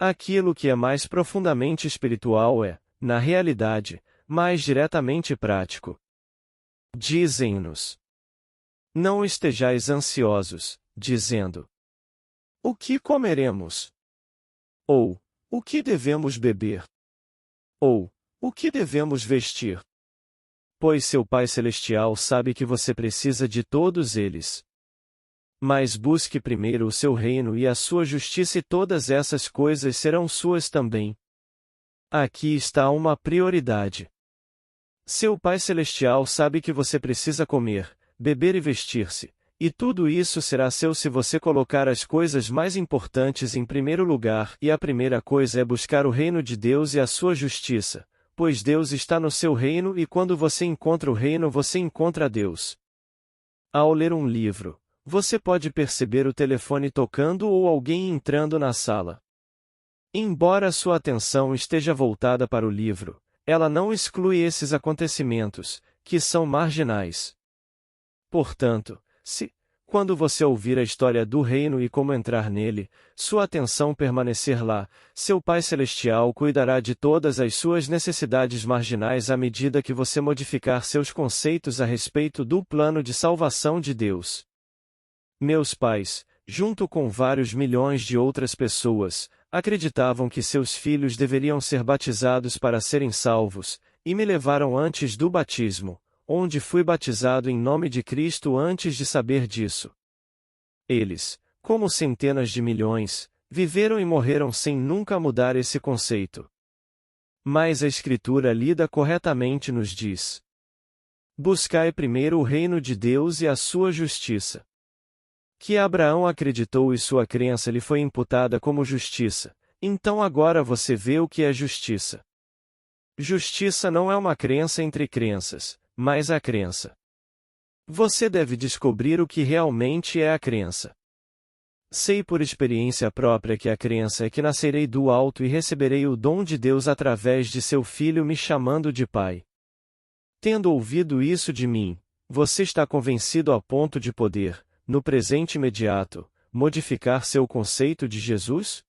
Aquilo que é mais profundamente espiritual é, na realidade, mais diretamente prático. Dizem-nos: não estejais ansiosos, dizendo: o que comeremos? Ou, o que devemos beber? Ou, o que devemos vestir? Pois seu Pai Celestial sabe que você precisa de todos eles. Mas busque primeiro o seu reino e a sua justiça, e todas essas coisas serão suas também. Aqui está uma prioridade. Seu Pai Celestial sabe que você precisa comer, beber e vestir-se, e tudo isso será seu se você colocar as coisas mais importantes em primeiro lugar, e a primeira coisa é buscar o reino de Deus e a sua justiça, pois Deus está no seu reino, e quando você encontra o reino você encontra Deus. Ao ler um livro, você pode perceber o telefone tocando ou alguém entrando na sala. Embora sua atenção esteja voltada para o livro, ela não exclui esses acontecimentos, que são marginais. Portanto, se, quando você ouvir a história do reino e como entrar nele, sua atenção permanecer lá, seu Pai Celestial cuidará de todas as suas necessidades marginais à medida que você modificar seus conceitos a respeito do plano de salvação de Deus. Meus pais, junto com vários milhões de outras pessoas, acreditavam que seus filhos deveriam ser batizados para serem salvos, e me levaram antes do batismo, onde fui batizado em nome de Cristo antes de saber disso. Eles, como centenas de milhões, viveram e morreram sem nunca mudar esse conceito. Mas a Escritura lida corretamente nos diz: buscai primeiro o reino de Deus e a sua justiça. Que Abraão acreditou e sua crença lhe foi imputada como justiça, então agora você vê o que é justiça. Justiça não é uma crença entre crenças, mas a crença. Você deve descobrir o que realmente é a crença. Sei por experiência própria que a crença é que nascerei do alto e receberei o dom de Deus através de seu Filho me chamando de Pai. Tendo ouvido isso de mim, você está convencido a ponto de poder, no presente imediato, modificar seu conceito de Jesus?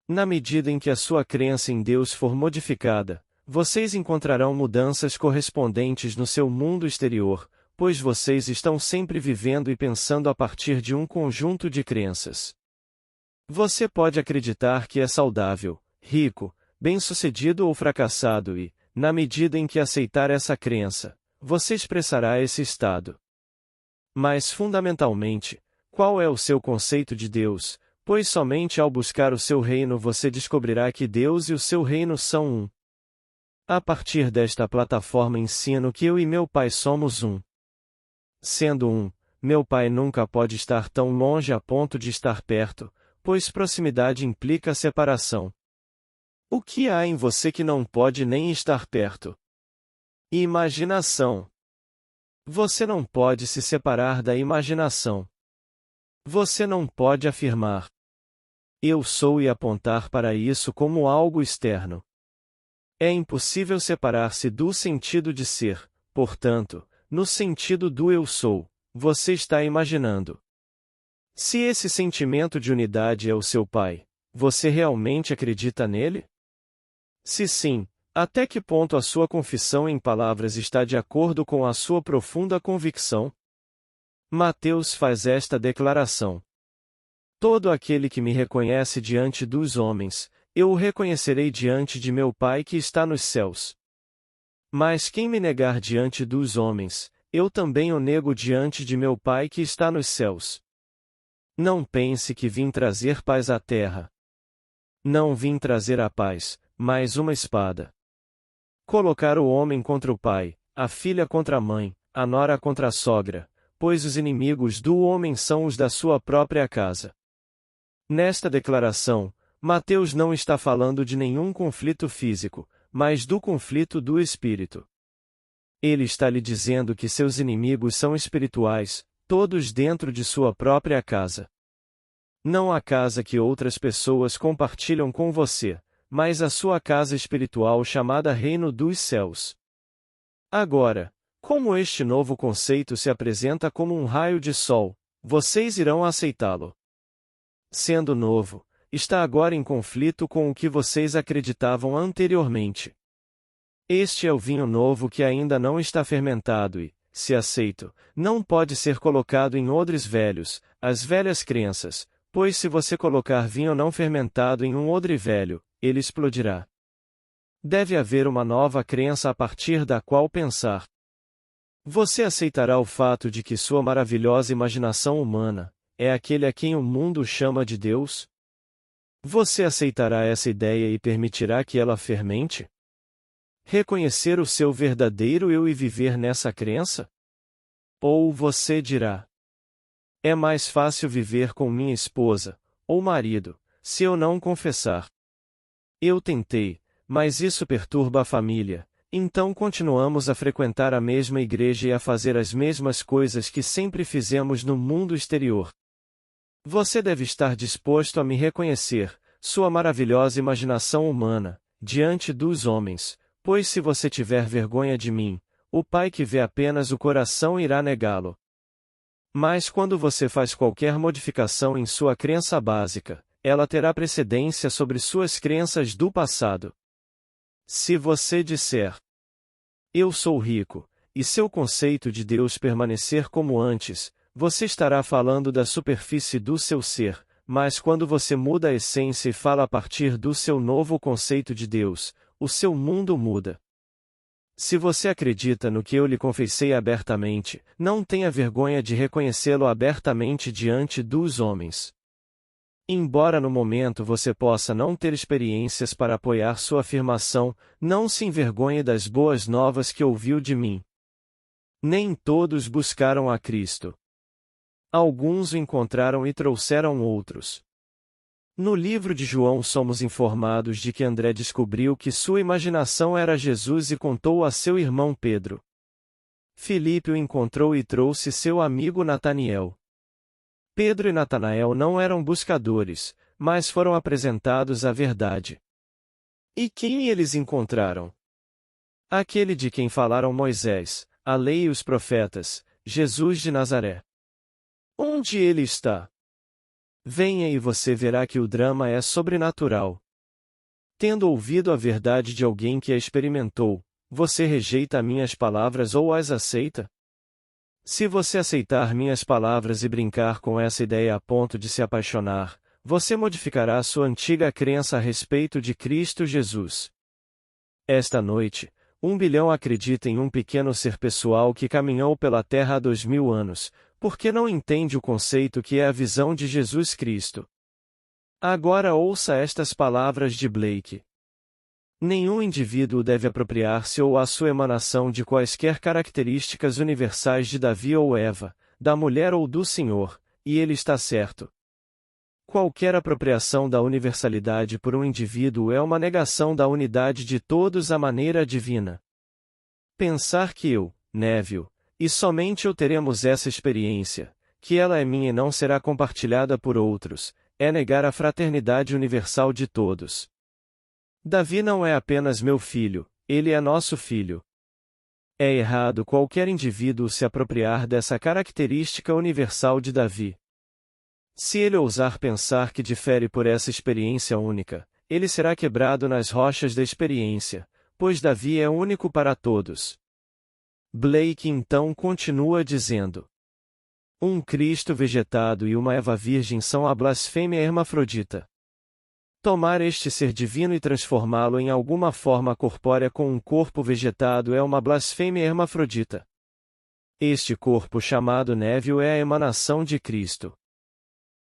Na medida em que a sua crença em Deus for modificada, vocês encontrarão mudanças correspondentes no seu mundo exterior, pois vocês estão sempre vivendo e pensando a partir de um conjunto de crenças. Você pode acreditar que é saudável, rico, bem-sucedido ou fracassado e, na medida em que aceitar essa crença, você expressará esse estado. Mas fundamentalmente, qual é o seu conceito de Deus? Pois somente ao buscar o seu reino você descobrirá que Deus e o seu reino são um. A partir desta plataforma ensino que eu e meu Pai somos um. Sendo um, meu Pai nunca pode estar tão longe a ponto de estar perto, pois proximidade implica separação. O que há em você que não pode nem estar perto? Imaginação. Você não pode se separar da imaginação. Você não pode afirmar: eu sou e apontar para isso como algo externo. É impossível separar-se do sentido de ser, portanto, no sentido do eu sou, você está imaginando. Se esse sentimento de unidade é o seu Pai, você realmente acredita nele? Se sim, até que ponto a sua confissão em palavras está de acordo com a sua profunda convicção? Mateus faz esta declaração: todo aquele que me reconhece diante dos homens, eu o reconhecerei diante de meu Pai que está nos céus. Mas quem me negar diante dos homens, eu também o nego diante de meu Pai que está nos céus. Não pense que vim trazer paz à terra. Não vim trazer a paz, mas uma espada. Colocar o homem contra o pai, a filha contra a mãe, a nora contra a sogra, pois os inimigos do homem são os da sua própria casa. Nesta declaração, Mateus não está falando de nenhum conflito físico, mas do conflito do espírito. Ele está lhe dizendo que seus inimigos são espirituais, todos dentro de sua própria casa. Não a casa que outras pessoas compartilham com você, mas a sua casa espiritual chamada Reino dos Céus. Agora, como este novo conceito se apresenta como um raio de sol, vocês irão aceitá-lo. Sendo novo, está agora em conflito com o que vocês acreditavam anteriormente. Este é o vinho novo que ainda não está fermentado e, se aceito, não pode ser colocado em odres velhos, as velhas crenças, pois se você colocar vinho não fermentado em um odre velho, ele explodirá. Deve haver uma nova crença a partir da qual pensar. Você aceitará o fato de que sua maravilhosa imaginação humana é aquele a quem o mundo chama de Deus? Você aceitará essa ideia e permitirá que ela fermente? Reconhecer o seu verdadeiro eu e viver nessa crença? Ou você dirá: é mais fácil viver com minha esposa, ou marido, se eu não confessar. Eu tentei, mas isso perturba a família, então continuamos a frequentar a mesma igreja e a fazer as mesmas coisas que sempre fizemos no mundo exterior. Você deve estar disposto a me reconhecer, sua maravilhosa imaginação humana, diante dos homens, pois se você tiver vergonha de mim, o Pai que vê apenas o coração irá negá-lo. Mas quando você faz qualquer modificação em sua crença básica, ela terá precedência sobre suas crenças do passado. Se você disser: eu sou rico, e seu conceito de Deus permanecer como antes, você estará falando da superfície do seu ser, mas quando você muda a essência e fala a partir do seu novo conceito de Deus, o seu mundo muda. Se você acredita no que eu lhe confessei abertamente, não tenha vergonha de reconhecê-lo abertamente diante dos homens. Embora no momento você possa não ter experiências para apoiar sua afirmação, não se envergonhe das boas novas que ouviu de mim. Nem todos buscaram a Cristo. Alguns o encontraram e trouxeram outros. No livro de João somos informados de que André descobriu que sua imaginação era Jesus e contou a seu irmão Pedro. Filipe o encontrou e trouxe seu amigo Nataniel. Pedro e Natanael não eram buscadores, mas foram apresentados à verdade. E quem eles encontraram? Aquele de quem falaram Moisés, a lei e os profetas, Jesus de Nazaré. Onde ele está? Venha e você verá que o drama é sobrenatural. Tendo ouvido a verdade de alguém que a experimentou, você rejeita minhas palavras ou as aceita? Se você aceitar minhas palavras e brincar com essa ideia a ponto de se apaixonar, você modificará sua antiga crença a respeito de Cristo Jesus. Esta noite, 1 bilhão acredita em um pequeno ser pessoal que caminhou pela Terra há 2000 anos, porque não entende o conceito que é a visão de Jesus Cristo. Agora ouça estas palavras de Blake. Nenhum indivíduo deve apropriar-se ou a sua emanação de quaisquer características universais de Davi ou Eva, da mulher ou do Senhor, e ele está certo. Qualquer apropriação da universalidade por um indivíduo é uma negação da unidade de todos à maneira divina. Pensar que eu, Neville, e somente eu teremos essa experiência, que ela é minha e não será compartilhada por outros, é negar a fraternidade universal de todos. Davi não é apenas meu filho, ele é nosso filho. É errado qualquer indivíduo se apropriar dessa característica universal de Davi. Se ele ousar pensar que difere por essa experiência única, ele será quebrado nas rochas da experiência, pois Davi é único para todos. Blake então continua dizendo: um Cristo vegetado e uma Eva virgem são a blasfêmia hermafrodita. Tomar este ser divino e transformá-lo em alguma forma corpórea com um corpo vegetado é uma blasfêmia hermafrodita. Este corpo chamado Neville é a emanação de Cristo.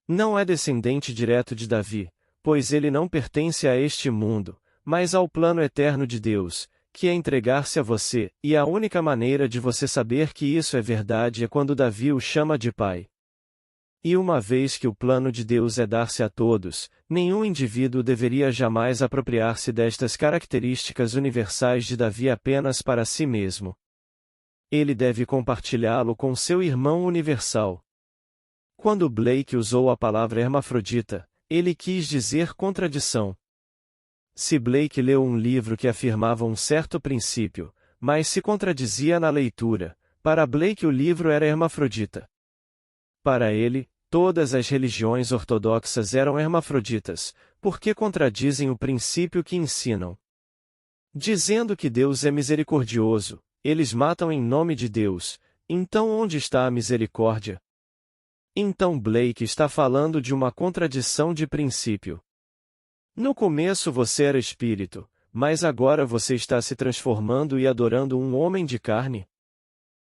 Não é descendente direto de Davi, pois ele não pertence a este mundo, mas ao plano eterno de Deus, que é entregar-se a você, e a única maneira de você saber que isso é verdade é quando Davi o chama de Pai. E uma vez que o plano de Deus é dar-se a todos, nenhum indivíduo deveria jamais apropriar-se destas características universais de Davi apenas para si mesmo. Ele deve compartilhá-lo com seu irmão universal. Quando Blake usou a palavra hermafrodita, ele quis dizer contradição. Se Blake leu um livro que afirmava um certo princípio, mas se contradizia na leitura, para Blake o livro era hermafrodita. Para ele, Todas as religiões ortodoxas eram hermafroditas, porque contradizem o princípio que ensinam. Dizendo que Deus é misericordioso, eles matam em nome de Deus, então onde está a misericórdia? Então Blake está falando de uma contradição de princípio. No começo você era espírito, mas agora você está se transformando e adorando um homem de carne?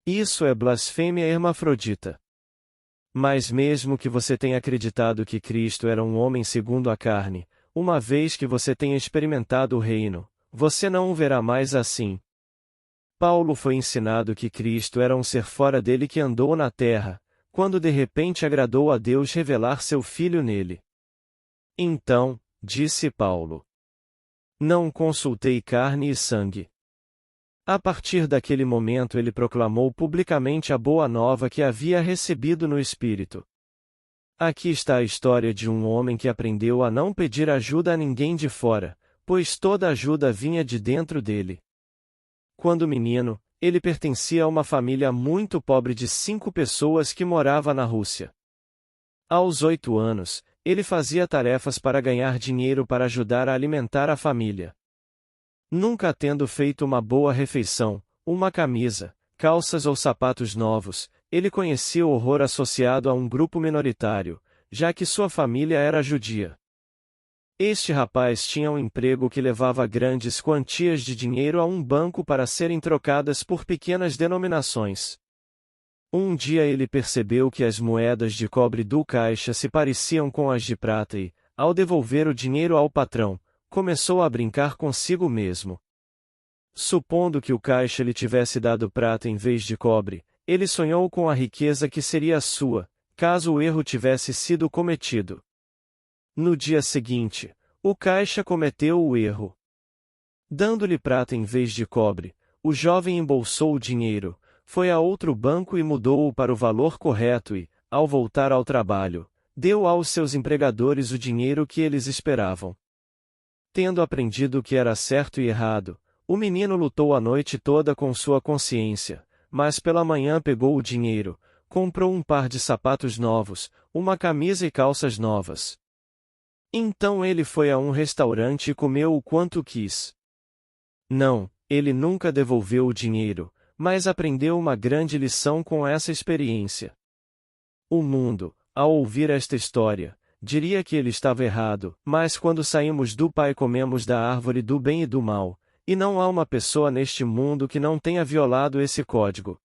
Isso é blasfêmia hermafrodita. Mas mesmo que você tenha acreditado que Cristo era um homem segundo a carne, uma vez que você tenha experimentado o reino, você não o verá mais assim. Paulo foi ensinado que Cristo era um ser fora dele que andou na terra, quando de repente agradou a Deus revelar seu Filho nele. Então, disse Paulo, não consultei carne e sangue. A partir daquele momento ele proclamou publicamente a boa nova que havia recebido no Espírito. Aqui está a história de um homem que aprendeu a não pedir ajuda a ninguém de fora, pois toda ajuda vinha de dentro dele. Quando menino, ele pertencia a uma família muito pobre de 5 pessoas que morava na Rússia. Aos 8 anos, ele fazia tarefas para ganhar dinheiro para ajudar a alimentar a família. Nunca tendo feito uma boa refeição, uma camisa, calças ou sapatos novos, ele conhecia o horror associado a um grupo minoritário, já que sua família era judia. Este rapaz tinha um emprego que levava grandes quantias de dinheiro a um banco para serem trocadas por pequenas denominações. Um dia ele percebeu que as moedas de cobre do caixa se pareciam com as de prata e, ao devolver o dinheiro ao patrão, começou a brincar consigo mesmo. Supondo que o caixa lhe tivesse dado prata em vez de cobre, ele sonhou com a riqueza que seria sua, caso o erro tivesse sido cometido. No dia seguinte, o caixa cometeu o erro. Dando-lhe prata em vez de cobre, o jovem embolsou o dinheiro, foi a outro banco e mudou-o para o valor correto e, ao voltar ao trabalho, deu aos seus empregadores o dinheiro que eles esperavam. Tendo aprendido o que era certo e errado, o menino lutou a noite toda com sua consciência, mas pela manhã pegou o dinheiro, comprou um par de sapatos novos, uma camisa e calças novas. Então ele foi a um restaurante e comeu o quanto quis. Não, ele nunca devolveu o dinheiro, mas aprendeu uma grande lição com essa experiência. O mundo, ao ouvir esta história, diria que ele estava errado, mas quando saímos do Pai comemos da árvore do bem e do mal, e não há uma pessoa neste mundo que não tenha violado esse código.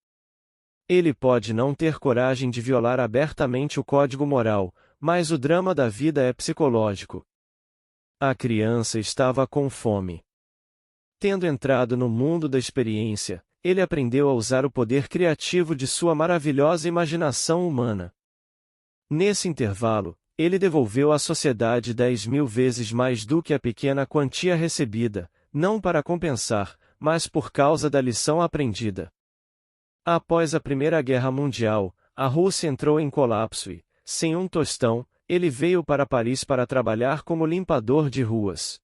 Ele pode não ter coragem de violar abertamente o código moral, mas o drama da vida é psicológico. A criança estava com fome. Tendo entrado no mundo da experiência, ele aprendeu a usar o poder criativo de sua maravilhosa imaginação humana. Nesse intervalo, ele devolveu à sociedade 10.000 vezes mais do que a pequena quantia recebida, não para compensar, mas por causa da lição aprendida. Após a Primeira Guerra Mundial, a Rússia entrou em colapso e, sem um tostão, ele veio para Paris para trabalhar como limpador de ruas.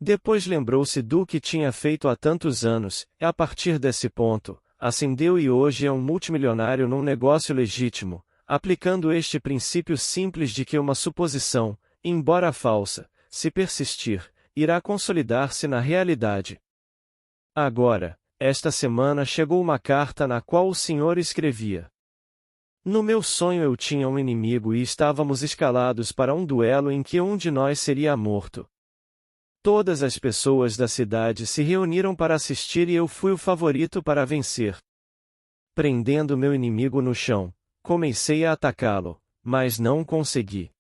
Depois lembrou-se do que tinha feito há tantos anos, e a partir desse ponto, ascendeu e hoje é um multimilionário num negócio legítimo, aplicando este princípio simples de que uma suposição, embora falsa, se persistir, irá consolidar-se na realidade. Agora, esta semana chegou uma carta na qual o Senhor escrevia: no meu sonho eu tinha um inimigo e estávamos escalados para um duelo em que um de nós seria morto. Todas as pessoas da cidade se reuniram para assistir e eu fui o favorito para vencer. Prendendo meu inimigo no chão, comecei a atacá-lo, mas não consegui.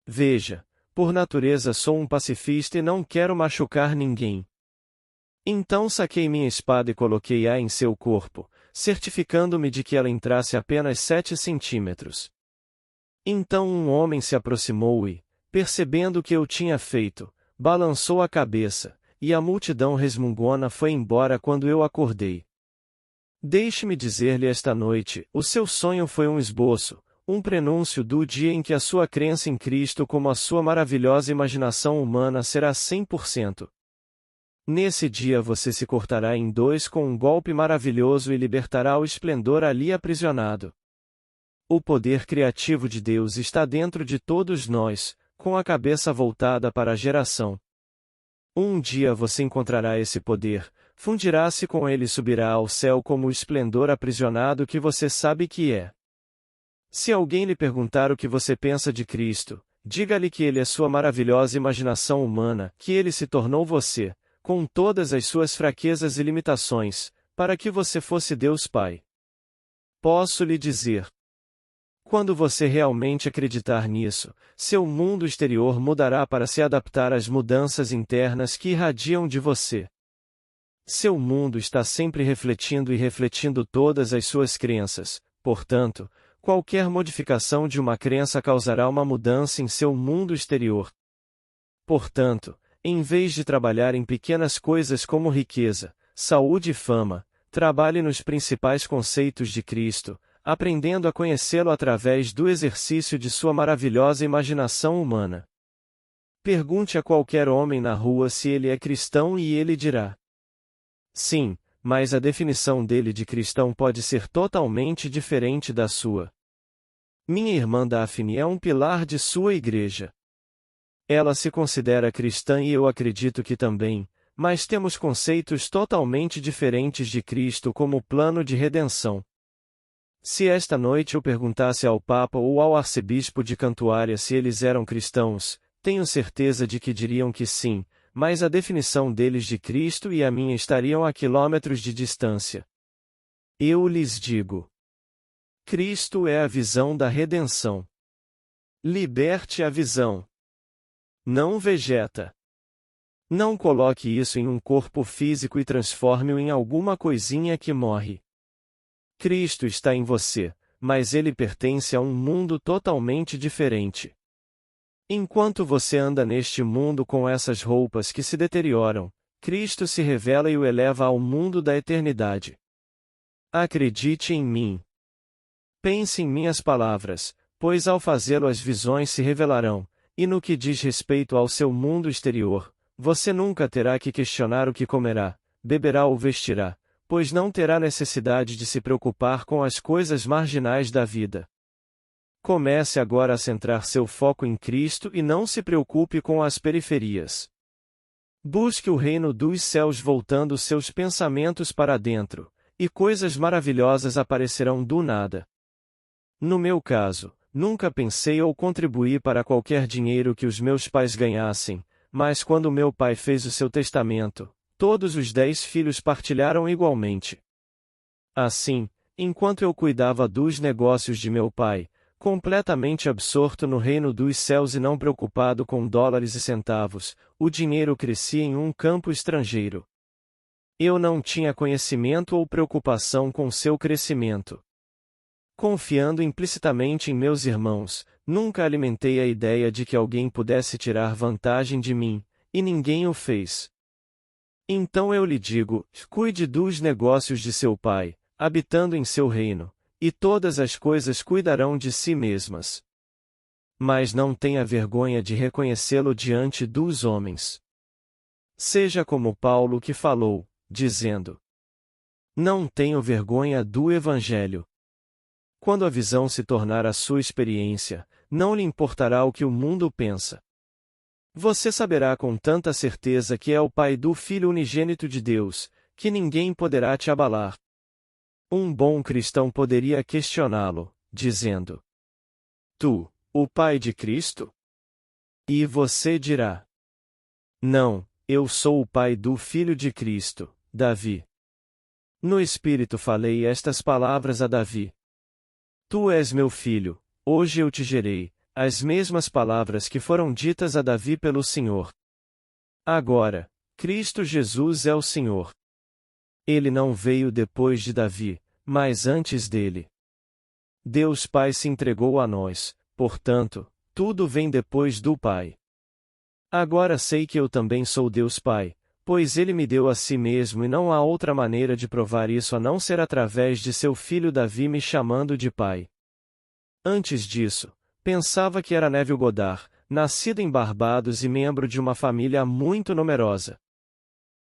Veja, por natureza sou um pacifista e não quero machucar ninguém. Então saquei minha espada e coloquei-a em seu corpo, certificando-me de que ela entrasse apenas 7 centímetros. Então um homem se aproximou e, percebendo o que eu tinha feito, balançou a cabeça, e a multidão resmungona foi embora quando eu acordei. Deixe-me dizer-lhe esta noite, o seu sonho foi um esboço, um prenúncio do dia em que a sua crença em Cristo como a sua maravilhosa imaginação humana será 100%. Nesse dia você se cortará em dois com um golpe maravilhoso e libertará o esplendor ali aprisionado. O poder criativo de Deus está dentro de todos nós, com a cabeça voltada para a geração. Um dia você encontrará esse poder, fundirá-se com ele e subirá ao céu como o esplendor aprisionado que você sabe que é. Se alguém lhe perguntar o que você pensa de Cristo, diga-lhe que ele é sua maravilhosa imaginação humana, que ele se tornou você, com todas as suas fraquezas e limitações, para que você fosse Deus Pai. Posso lhe dizer. Quando você realmente acreditar nisso, seu mundo exterior mudará para se adaptar às mudanças internas que irradiam de você. Seu mundo está sempre refletindo e refletindo todas as suas crenças, portanto, qualquer modificação de uma crença causará uma mudança em seu mundo exterior. Portanto, em vez de trabalhar em pequenas coisas como riqueza, saúde e fama, trabalhe nos principais conceitos de Cristo, aprendendo a conhecê-lo através do exercício de sua maravilhosa imaginação humana. Pergunte a qualquer homem na rua se ele é cristão e ele dirá: sim, mas a definição dele de cristão pode ser totalmente diferente da sua. Minha irmã Daphne é um pilar de sua igreja. Ela se considera cristã e eu acredito que também, mas temos conceitos totalmente diferentes de Cristo como plano de redenção. Se esta noite eu perguntasse ao Papa ou ao arcebispo de Cantuária se eles eram cristãos, tenho certeza de que diriam que sim, mas a definição deles de Cristo e a minha estariam a quilômetros de distância. Eu lhes digo: Cristo é a visão da redenção. Liberte a visão. Não vegeta. Não coloque isso em um corpo físico e transforme-o em alguma coisinha que morre. Cristo está em você, mas ele pertence a um mundo totalmente diferente. Enquanto você anda neste mundo com essas roupas que se deterioram, Cristo se revela e o eleva ao mundo da eternidade. Acredite em mim. Pense em minhas palavras, pois ao fazê-lo as visões se revelarão, e no que diz respeito ao seu mundo exterior, você nunca terá que questionar o que comerá, beberá ou vestirá, pois não terá necessidade de se preocupar com as coisas marginais da vida. Comece agora a centrar seu foco em Cristo e não se preocupe com as periferias. Busque o reino dos céus voltando seus pensamentos para dentro, e coisas maravilhosas aparecerão do nada. No meu caso, nunca pensei ou contribuí para qualquer dinheiro que os meus pais ganhassem, mas quando meu pai fez o seu testamento, todos os 10 filhos partilharam igualmente. Assim, enquanto eu cuidava dos negócios de meu pai, completamente absorto no reino dos céus e não preocupado com dólares e centavos, o dinheiro crescia em um campo estrangeiro. Eu não tinha conhecimento ou preocupação com seu crescimento. Confiando implicitamente em meus irmãos, nunca alimentei a ideia de que alguém pudesse tirar vantagem de mim, e ninguém o fez. Então eu lhe digo, cuide dos negócios de seu pai, habitando em seu reino, e todas as coisas cuidarão de si mesmas. Mas não tenha vergonha de reconhecê-lo diante dos homens. Seja como Paulo que falou, dizendo: não tenho vergonha do Evangelho. Quando a visão se tornar a sua experiência, não lhe importará o que o mundo pensa. Você saberá com tanta certeza que é o Pai do Filho unigênito de Deus, que ninguém poderá te abalar. Um bom cristão poderia questioná-lo, dizendo: tu, o Pai de Cristo? E você dirá: não, eu sou o Pai do Filho de Cristo, Davi. No Espírito falei estas palavras a Davi. Tu és meu filho, hoje eu te gerei, as mesmas palavras que foram ditas a Davi pelo Senhor. Agora, Cristo Jesus é o Senhor. Ele não veio depois de Davi, mas antes dele. Deus Pai se entregou a nós, portanto, tudo vem depois do Pai. Agora sei que eu também sou Deus Pai, pois ele me deu a si mesmo e não há outra maneira de provar isso a não ser através de seu filho Davi me chamando de Pai. Antes disso, pensava que era Neville Goddard, nascido em Barbados e membro de uma família muito numerosa.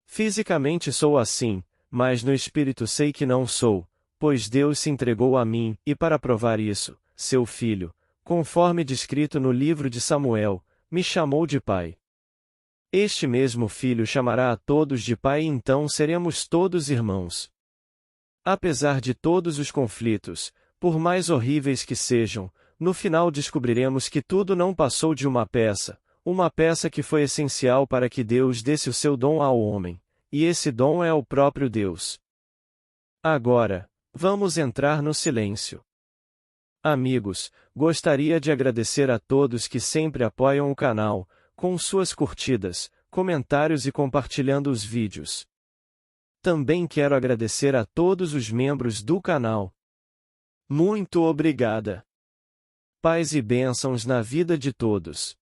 Fisicamente sou assim, mas no espírito sei que não sou, pois Deus se entregou a mim, e para provar isso, seu filho, conforme descrito no livro de Samuel, me chamou de pai. Este mesmo filho chamará a todos de pai e então seremos todos irmãos. Apesar de todos os conflitos, por mais horríveis que sejam, no final descobriremos que tudo não passou de uma peça que foi essencial para que Deus desse o seu dom ao homem, e esse dom é o próprio Deus. Agora, vamos entrar no silêncio. Amigos, gostaria de agradecer a todos que sempre apoiam o canal, com suas curtidas, comentários e compartilhando os vídeos. Também quero agradecer a todos os membros do canal. Muito obrigada. Paz e bênçãos na vida de todos.